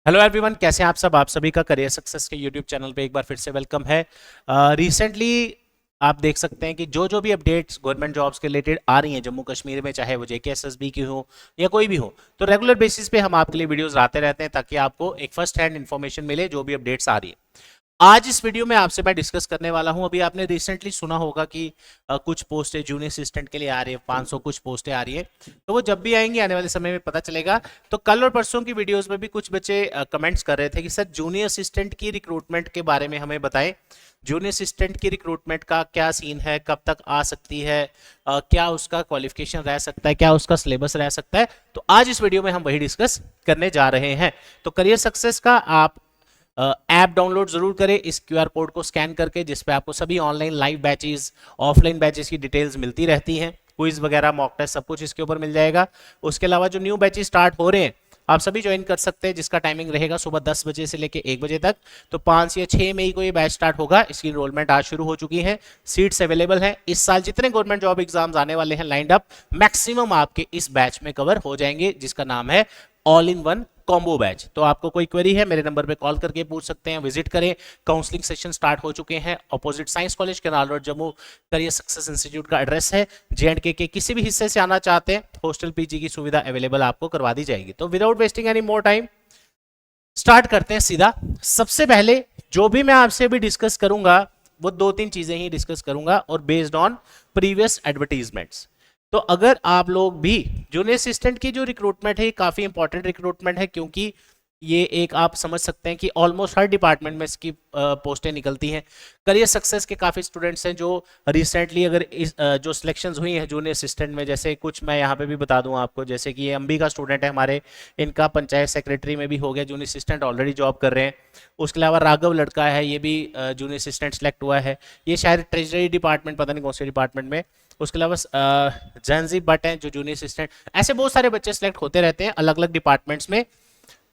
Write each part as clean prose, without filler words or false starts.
Hello everyone, कैसे हैं आप सब। आप सभी का करियर सक्सेस के यूट्यूब चैनल पे एक बार फिर से वेलकम है। रिसेंटली आप देख सकते हैं कि जो जो भी अपडेट्स गवर्नमेंट जॉब्स के रिलेटेड आ रही हैं जम्मू कश्मीर में, चाहे वो जेकेएसएसबी की हो या कोई भी हो, तो रेगुलर बेसिस पे हम आपके लिए वीडियोस लाते रहते हैं ताकि आपको एक फर्स्ट हैंड इन्फॉर्मेशन मिले जो भी अपडेट्स आ रही है। आज इस वीडियो में आपसे मैं डिस्कस करने वाला हूं, अभी आपने रिसेंटली सुना होगा कि कुछ पोस्टें जूनियर असिस्टेंट के लिए आ रही है, 500 कुछ पोस्टें आ रही है। तो वो जब भी आएंगी आने वाले समय में पता चलेगा। तो कल और परसों की वीडियोस में भी कुछ बच्चे कमेंट्स कर रहे थे कि सर जूनियर असिस्टेंट की रिक्रूटमेंट के बारे में हमें बताएं। जूनियर असिस्टेंट की रिक्रूटमेंट का क्या सीन है, कब तक आ सकती है, क्या उसका क्वालिफिकेशन रह सकता है, क्या उसका सिलेबस रह सकता है। तो आज इस वीडियो में हम वही डिस्कस करने जा रहे हैं। तो करियर सक्सेस का आप ऐप डाउनलोड जरूर करें इस क्यूआर कोड को स्कैन करके, जिसपे आपको सभी online live batches, offline batches की डिटेल्स मिलती रहती हैं। क्विज वगैरह, मॉक टेस्ट, सब कुछ इसके ऊपर मिल जाएगा। उसके अलावा जो न्यू बैचेस स्टार्ट हो रहे हैं आप सभी ज्वाइन कर सकते हैं, जिसका टाइमिंग रहेगा सुबह 10 बजे से लेकर 1 बजे तक। तो 5 या 6 मई को ये बैच स्टार्ट होगा। इसकी इनरोलमेंट आज शुरू हो चुकी है, सीट्स अवेलेबल हैं। इस साल जितने गवर्नमेंट जॉब एग्जाम्स आने वाले हैं लाइंड अप, मैक्सिमम आपके इस बैच में कवर हो जाएंगे, जिसका नाम है all in one combo batch. तो आपको कोई क्वेरी है मेरे नंबर पे कॉल करके पूछ सकते हैं, विजिट करें। काउंसलिंग सेशन स्टार्ट हो चुके हैं। Opposite signs college canal road Jammu career success institute का एड्रेस है। जेएंडके के किसी भी हिस्से से आना चाहते हैं, हॉस्टल पीजी की सुविधा अवेलेबल आपको करवा दी जाएगी। तो without wasting any more time start करते हैं सीधा। सबसे पहले जो भी मैं आपसे अभी डिस्कस करूंगा वो 2-3 चीजें ही डिस्कस करूंगा और बेस्ड ऑन प्रीवियस एडवर्टीजमेंट्स। तो अगर आप लोग भी जूनियर असिस्टेंट की जो रिक्रूटमेंट है, काफी इंपॉर्टेंट रिक्रूटमेंट है, क्योंकि ये एक आप समझ सकते हैं कि ऑलमोस्ट हर डिपार्टमेंट में इसकी पोस्टें निकलती हैं। करियर सक्सेस के काफ़ी स्टूडेंट्स हैं जो रिसेंटली अगर जो सिलेक्शंस हुई हैं जूनियर असिस्टेंट में, जैसे कुछ मैं यहाँ पे भी बता दूं आपको, जैसे कि ये एमबी का स्टूडेंट है हमारे, इनका पंचायत सेक्रेटरी में भी हो गया, जूनियर असिस्टेंट ऑलरेडी जॉब कर रहे हैं। उसके अलावा राघव लड़का है, ये भी जूनियर असिस्टेंट सेलेक्ट हुआ है, ये शायद ट्रेजरी डिपार्टमेंट, पता नहीं कौन से डिपार्टमेंट में। उसके अलावा जैनजी बट हैं जो जूनियर असिस्टेंट। ऐसे बहुत सारे बच्चे सेलेक्ट होते रहते हैं अलग अलग डिपार्टमेंट्स में।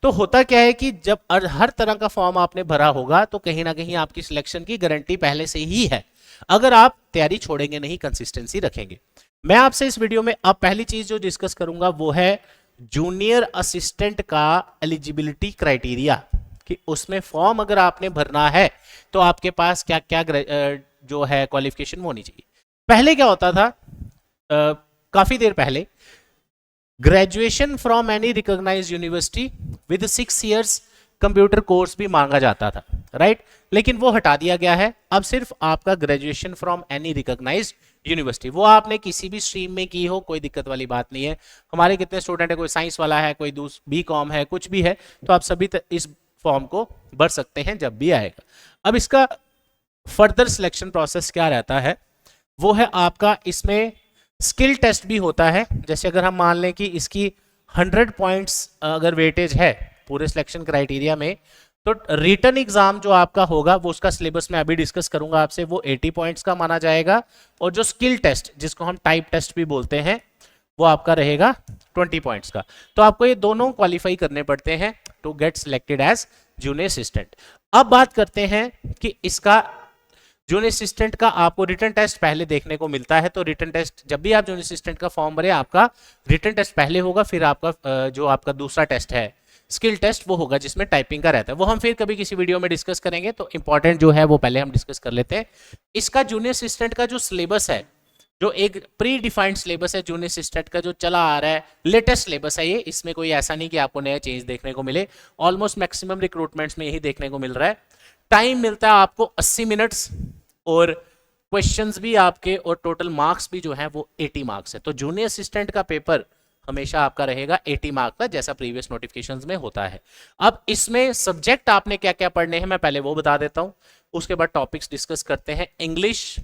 तो होता क्या है कि जब हर तरह का फॉर्म आपने भरा होगा तो कहीं ना कहीं आपकी सिलेक्शन की गारंटी पहले से ही है, अगर आप तैयारी छोड़ेंगे नहीं, कंसिस्टेंसी रखेंगे। मैं आपसे इस वीडियो में अब पहली चीज जो डिस्कस करूंगा वो है जूनियर असिस्टेंट का एलिजिबिलिटी क्राइटेरिया, कि उसमें फॉर्म अगर आपने भरना है तो आपके पास क्या क्या जो है क्वालिफिकेशन होनी चाहिए। पहले क्या होता था, काफी देर पहले graduation from any recognised university with 6 years computer course भी मांगा जाता था, राइट। लेकिन वो हटा दिया गया है। अब सिर्फ आपका graduation from any recognised university, वो आपने किसी भी स्ट्रीम में की हो, कोई दिक्कत वाली बात नहीं है। हमारे कितने स्टूडेंट है, कोई साइंस वाला है, कोई बी कॉम है, कुछ भी है, तो आप सभी इस फॉर्म को भर सकते हैं जब भी आएगा। अब इसका फर्दर सिलेक्शन प्रोसेस क्या रहता है, वो है आपका इसमें स्किल टेस्ट भी होता है। जैसे अगर हम मान लें कि इसकी 100 पॉइंट्स अगर वेटेज है पूरे सिलेक्शन क्राइटेरिया में, तो रिटन एग्जाम जो आपका होगा वो, उसका सिलेबस मैं अभी डिस्कस करूंगा आपसे, वो 80 पॉइंट्स का माना जाएगा। और जो स्किल टेस्ट, जिसको हम टाइप टेस्ट भी बोलते हैं, वो आपका रहेगा 20 पॉइंट्स का। तो आपको ये दोनों क्वालिफाई करने पड़ते हैं to get selected as junior assistant. अब बात करते हैं कि इसका जूनियर असिस्टेंट का आपको रिटन टेस्ट पहले देखने को मिलता है। तो रिटन टेस्ट, जब भी आप जूनियर असिस्टेंट का फॉर्म भरे, आपका रिटन टेस्ट पहले होगा, फिर आपका जो आपका दूसरा टेस्ट है स्किल टेस्ट, वो होगा जिसमें टाइपिंग का रहता है। वो हम फिर कभी किसी वीडियो में डिस्कस करेंगे। तो इंपॉर्टेंट जो है वो पहले हम डिस्कस कर लेते हैं। इसका जूनियर असिस्टेंट का जो सिलेबस है, जो एक प्री डिफाइंड सिलेबस है जूनियर असिस्टेंट का, जो चला आ रहा है, लेटेस्ट सिलेबस है ये। इसमें कोई ऐसा नहीं कि आपको नया चेंज देखने को मिले। ऑलमोस्ट मैक्सिमम रिक्रूटमेंट्स में यही देखने को मिल रहा है। टाइम मिलता है आपको 80 मिनट्स, और क्वेश्चंस भी आपके, और टोटल मार्क्स भी जो है वो 80 मार्क्स है। तो जूनियर असिस्टेंट का पेपर हमेशा आपका रहेगा 80 मार्क का, जैसा प्रीवियस नोटिफिकेशंस में होता है। अब इसमें सब्जेक्ट आपने क्या क्या पढ़ने हैं मैं पहले वो बता देता हूं, उसके बाद टॉपिक्स डिस्कस करते हैं। इंग्लिश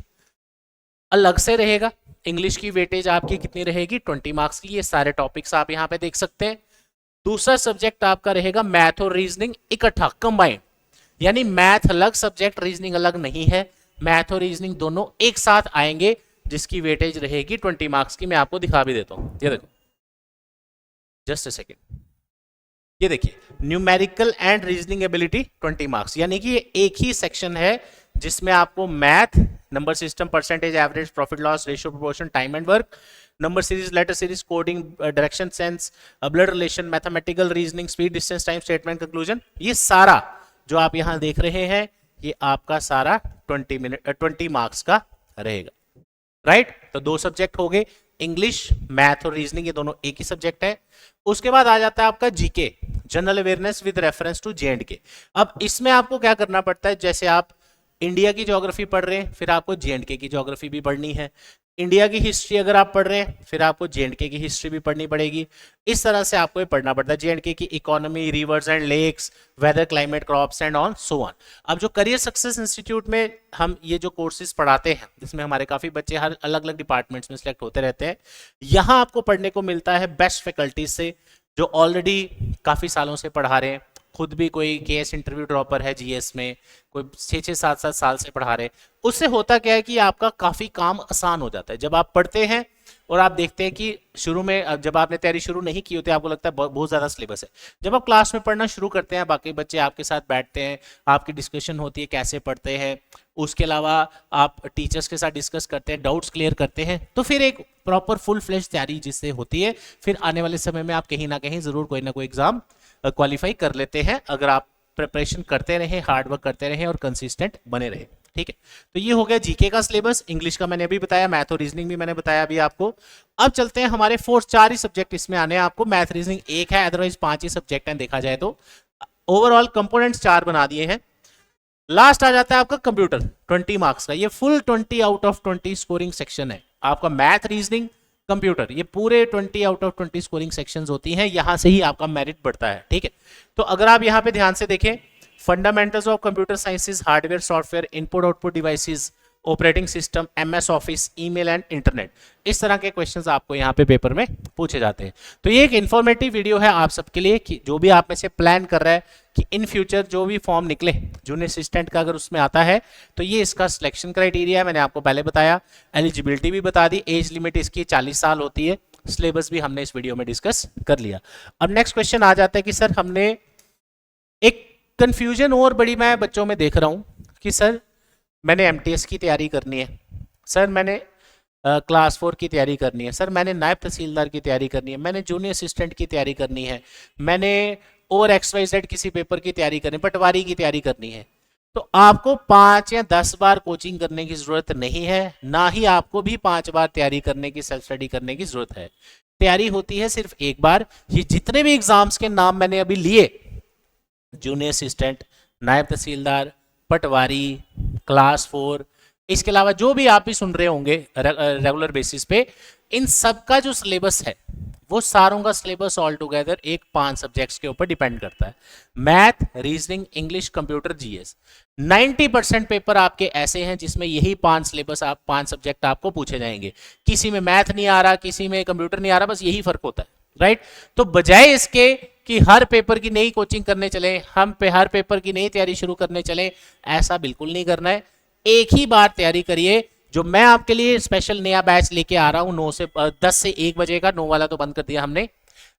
अलग से रहेगा। इंग्लिश की वेटेज आपकी कितनी रहेगी, 20 मार्क्स की। ये सारे टॉपिक्स आप यहां पे देख सकते हैं। दूसरा सब्जेक्ट आपका रहेगा मैथ और रीजनिंग इकट्ठा, कंबाइंड, यानी मैथ अलग सब्जेक्ट, रीजनिंग अलग नहीं है। मैथ और रीजनिंग दोनों एक साथ आएंगे, जिसकी वेटेज रहेगी 20 मार्क्स की। मैं आपको दिखा भी देता हूं, ये देखो, जस्ट अ सेकेंड, ये देखिए, numerical and reasoning ability 20 marks, यानी कि ये एक ही सेक्शन है जिसमें आपको math, number system, percentage, average, profit loss, ratio, proportion, time and work, number series, letter series, coding, direction sense, blood relation, mathematical reasoning, speed, distance, time, statement, conclusion, ये सारा जो आप यहां देख रहे हैं ये आपका सारा 20 मार्क्स का रहेगा, राइट। तो दो सब्जेक्ट हो गए, इंग्लिश, मैथ और रीजनिंग, ये दोनों एक ही सब्जेक्ट है। उसके बाद आ जाता है आपका GK, general awareness with reference to J and K. अब इसमें आपको क्या करना पड़ता है, जैसे आप इंडिया की ज्योग्राफी पढ़ रहे हैं फिर आपको जेएंडके की ज्योग्राफी भी पढ़नी है, इंडिया की हिस्ट्री अगर आप पढ़ रहे हैं फिर आपको जेएंडके की हिस्ट्री भी पढ़नी पड़ेगी। इस तरह से आपको ये पढ़ना पड़ता है, जेएंडके की economy, rivers and lakes, weather, climate, crops and on so on. अब जो करियर सक्सेस इंस्टीट्यूट में हम ये जो कोर्सेज पढ़ाते हैं जिसमें हमारे काफी बच्चे हर अलग अलग डिपार्टमेंट्स में सिलेक्ट होते रहते हैं, यहाँ आपको पढ़ने को मिलता है बेस्ट फैकल्टीज से जो ऑलरेडी काफी सालों से पढ़ा रहे हैं, खुद भी कोई केएस इंटरव्यू ड्रॉपर है जीएस में, कोई 6-7 साल से पढ़ा रहे। उससे होता क्या है कि आपका काफी काम आसान हो जाता है। जब आप पढ़ते हैं और आप देखते हैं कि शुरू में जब आपने तैयारी शुरू नहीं की होती आपको लगता है बहुत ज्यादा सिलेबस है, जब आप क्लास में पढ़ना शुरू करते हैं, बाकी बच्चे आपके साथ बैठते हैं, आपकी डिस्कशन होती है कैसे पढ़ते हैं, उसके अलावा आप टीचर्स के साथ डिस्कस करते हैं, डाउट्स क्लियर करते हैं, तो फिर एक प्रॉपर फुल फ्लेश तैयारी जिससे होती है, फिर आने वाले समय में आप कहीं ना कहीं जरूर कोई ना कोई एग्जाम क्वालिफाई कर लेते हैं अगर आप प्रिपरेशन करते रहे, हार्डवर्क करते रहे और कंसिस्टेंट बने रहे, ठीक है। तो ये हो गया जीके का सिलेबस, इंग्लिश का मैंने अभी बताया, मैथ और रीजनिंग भी मैंने बताया अभी आपको। अब चलते हैं हमारे 4 ही सब्जेक्ट इसमें आने हैं आपको, मैथ रीजनिंग एक है, अदरवाइज 5 ही सब्जेक्ट हैं देखा जाए तो, ओवरऑल कंपोनेंट्स 4 बना दिए हैं। लास्ट आ जाता है आपका कंप्यूटर 20 मार्क्स का, ये full 20 out of 20 scoring section है आपका, मैथ रीजनिंग कंप्यूटर, ये पूरे 20 आउट ऑफ 20 स्कोरिंग सेक्शंस होती हैं, यहां से ही आपका मेरिट बढ़ता है, ठीक है। तो अगर आप यहां पे ध्यान से देखें, fundamentals of computer sciences, hardware, software, input output devices, operating system, MS office, email and internet, इस तरह के क्वेश्चंस आपको यहाँ पे पेपर में पूछे जाते हैं। तो ये एक इन्फॉर्मेटिव वीडियो है आप सबके लिए कि जो भी आप में से प्लान कर रहा है कि इन फ्यूचर जो भी फॉर्म निकले जूनियर असिस्टेंट का अगर उसमें आता है तो ये इसका सिलेक्शन क्राइटेरिया है, मैंने आपको पहले बताया, एलिजिबिलिटी भी बता दी, एज लिमिट इसकी 40 साल होती है, सिलेबस भी हमने इस वीडियो में डिस्कस कर लिया। अब नेक्स्ट क्वेश्चन आ जाता है कि सर हमने एक कंफ्यूजन और बड़ी मैं बच्चों में देख रहा हूं कि सर मैंने एमटीएस की तैयारी करनी है, सर मैंने क्लास 4 की तैयारी करनी है, सर मैंने नायब तहसीलदार की तैयारी करनी है, मैंने जूनियर असिस्टेंट की तैयारी करनी है, मैंने और XYZ किसी पेपर की तैयारी करनी, पटवारी की तैयारी करनी है। तो आपको 5 या 10 बार कोचिंग करने की जरूरत नहीं है, ना ही आपको भी 5 बार तैयारी करने की, सेल्फ स्टडी करने की जरूरत है। तैयारी होती है सिर्फ एक बार। ये जितने भी एग्जाम्स के नाम मैंने अभी लिए, जूनियर असिस्टेंट, नायब तहसीलदार, पटवारी, क्लास 4, इसके अलावा जो भी आप भी सुन रहे होंगे रेगुलर बेसिस पे, इन सब का जो सिलेबस है वो सारों का सिलेबस ऑल टुगेदर एक 5 सब्जेक्ट्स के ऊपर डिपेंड करता है, math, reasoning, English, computer, GS. 90% paper आपके ऐसे हैं जिसमें यही 5 सिलेबस, आप 5 सब्जेक्ट आपको पूछे जाएंगे। किसी में मैथ नहीं आ रहा, किसी में कंप्यूटर नहीं आ रहा, बस यही फर्क होता है, राइट। तो बजाय इसके कि हर पेपर की नई कोचिंग करने चले, हम पे हर पेपर की नई तैयारी शुरू करने चले, ऐसा बिल्कुल नहीं करना है। एक ही बार तैयारी करिए। जो मैं आपके लिए स्पेशल नया बैच लेके आ रहा हूं 10 से 1 बजे का, 9 वाला तो बंद कर दिया हमने,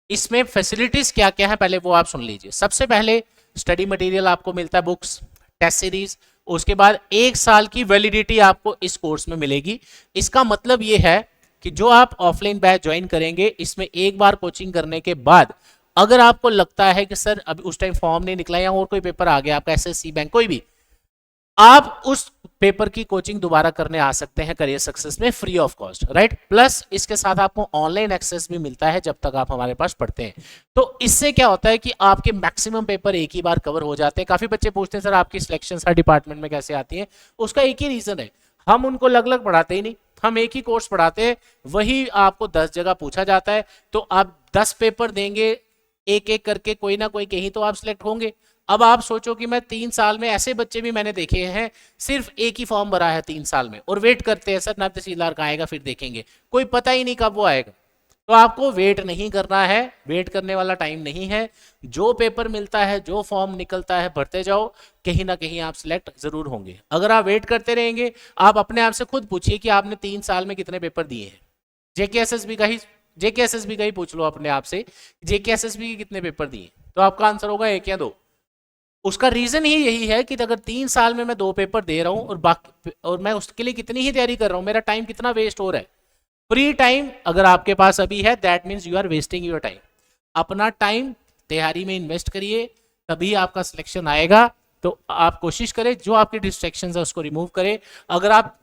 इसमें फैसिलिटीज क्या क्या है पहले वो आप सुन लीजिए। सबसे पहले स्टडी मटेरियल आपको मिलता है, बुक्स, टेस्ट सीरीज, उसके बाद 1 साल की वैलिडिटी आपको इस कोर्स में मिलेगी। इसका मतलब ये है कि जो आप ऑफलाइन बैच ज्वाइन करेंगे, इसमें एक बार कोचिंग करने के बाद अगर आपको लगता है कि सर अभी उस टाइम फॉर्म नहीं निकला या और कोई पेपर आ गया आपका, एसएससी बैंक कोई भी, आप उस पेपर की कोचिंग दोबारा करने आ सकते हैं करियर सक्सेस में free of cost, right. Plus इसके साथ आपको ऑनलाइन एक्सेस भी मिलता है जब तक आप हमारे पास पढ़ते हैं। तो इससे क्या होता है कि आपके मैक्सिमम पेपर एक ही बार कवर हो जाते हैं। काफी बच्चे पूछते हैं सर आपकी सिलेक्शन हर डिपार्टमेंट में कैसे आती है, उसका एक ही रीजन है, हम उनको अलग अलग पढ़ाते ही नहीं, हम एक ही कोर्स पढ़ाते हैं, वही आपको 10 जगह पूछा जाता है। तो आप 10 पेपर देंगे एक एक करके, कोई ना कोई कहीं तो आप सिलेक्ट होंगे। अब आप सोचो कि मैं 3 साल में, ऐसे बच्चे भी मैंने देखे हैं सिर्फ एक ही फॉर्म भरा है 3 साल में और वेट करते हैं सर नायब तहसीलदार का आएगा फिर देखेंगे, कोई पता ही नहीं कब वो आएगा। तो आपको वेट नहीं करना है, वेट करने वाला टाइम नहीं है। जो पेपर मिलता है, जो फॉर्म निकलता है, भरते जाओ, कहीं ना कहीं आप सिलेक्ट जरूर होंगे। अगर आप वेट करते रहेंगे, आप अपने आप से खुद पूछिए कि आपने 3 साल में कितने पेपर दिए हैं। जेकेएसएसबी का ही पूछ लो अपने आप से, जेकेएसएसबी के कितने पेपर दिए, तो आपका आंसर होगा 1 या 2। उसका रीजन ही यही है कि अगर 3 साल में मैं 2 पेपर दे रहा हूं और बाकी और मैं उसके लिए कितनी ही तैयारी कर रहा हूं, मेरा टाइम कितना वेस्ट हो रहा है। फ्री टाइम अगर आपके पास अभी है, that means you are wasting your time. अपना टाइम तैयारी में इन्वेस्ट करिए, तभी आपका सिलेक्शन आएगा। तो आप कोशिश करें जो आपके डिस्ट्रैक्शंस है उसको रिमूव करें। अगर आप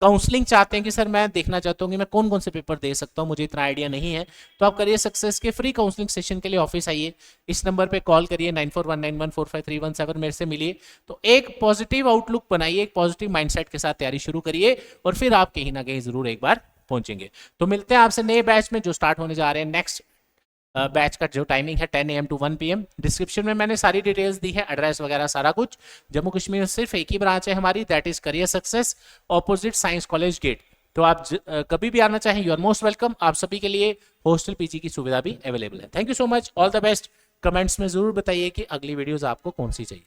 काउंसलिंग चाहते हैं कि सर मैं देखना चाहता हूँ कि मैं कौन कौन से पेपर दे सकता हूँ, मुझे इतना आइडिया नहीं है, तो आप करियर सक्सेस के फ्री काउंसलिंग सेशन के लिए ऑफिस आइए। इस नंबर पे कॉल करिए 9419145317, मेरे से मिलिए। तो एक पॉजिटिव आउटलुक बनाइए, एक पॉजिटिव माइंडसेट के साथ तैयारी शुरू करिए और फिर आप कहीं ना कहीं जरूर एक बार पहुंचेंगे। तो मिलते हैं आपसे नए बैच में जो स्टार्ट होने जा रहे हैं। नेक्स्ट बैच का जो टाइमिंग है 10 AM to 1 PM। डिस्क्रिप्शन में मैंने सारी डिटेल्स दी है, एड्रेस वगैरह सारा कुछ। जम्मू कश्मीर में सिर्फ एक ही ब्रांच है हमारी, that is career success, opposite science college gate. तो आप कभी भी आना चाहें, यू आर मोस्ट वेलकम। आप सभी के लिए हॉस्टल पीजी की सुविधा भी अवेलेबल है। Thank you so much, all the best. Comments में जरूर बताइए कि अगली वीडियोस आपको कौन सी चाहिए।